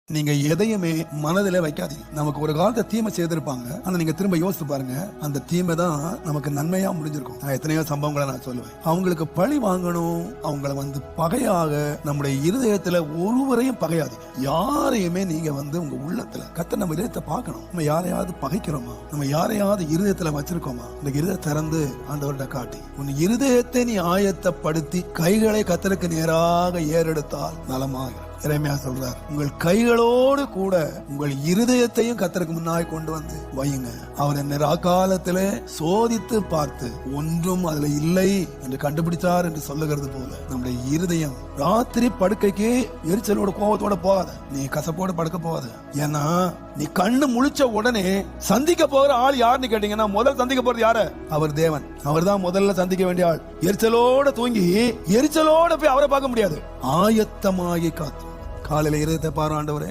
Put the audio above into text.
நீங்க எதையுமே மனதில வைக்காதீங்க. நமக்கு ஒரு காலத்தை தீமை செய்திருப்பாங்க. ஆனா நீங்க திரும்ப யோசித்து பாருங்க, அந்த தீமை தான் நமக்கு நன்மையா முடிஞ்சிருக்கும். நான் எத்தனையோ சம்பவங்களை நான் சொல்லுவேன். அவங்களுக்கு பழி வாங்கணும், அவங்கள பகையாக நம்முடைய இருதயத்துல ஒருவரையும் பகையாதீங்க. யாரையுமே நீங்க உங்க உள்ளத்துல கத்த நம்ம இருதயத்தை பார்க்கணும். நம்ம யாரையாவது பகைக்கிறோமா? நம்ம யாரையாவது இருதயத்துல வச்சிருக்கோமா? இந்த இருதயத்தை திறந்து ஆண்டவர்கிட்ட காட்டி உன் இருதயத்தை நீ ஆயத்தப்படுத்தி கைகளை கத்தருக்கு நேராக ஏறெடுத்தால் நலமாக. எரேமியா சொல்றார், உங்கள் கைகளோடு கூட உங்கள் இருதயத்தையும் கர்த்தருக்கு முன்னாய் கொண்டு வந்து வையுங்க. அவர் என்னை ராக்காலத்திலே சோதித்து பார்த்து ஒன்றும் அதுல இல்லை என்று கண்டுபிடிச்சார் என்று சொல்லுகிறது போல நம்முடைய இருதயம் ராத்திரி படுக்கைக்கு எரிச்சலோட கோபத்தோட போகாத, நீ கசப்போட படுக்க போகாத. ஏன்னா நீ கண்ணு முழிச்ச உடனே சந்திக்க போகிற ஆள் யாருன்னு கேட்டீங்கன்னா முதல் சந்திக்க போறது யாரு? அவர் தேவன். அவர் தான் முதல்ல சந்திக்க வேண்டிய ஆள். எரிச்சலோட தூங்கி எரிச்சலோட போய் அவரை பார்க்க முடியாது. ஆயத்தமாகி காத்து காலையில இருதயத்தை பாரு ஆண்டவரே,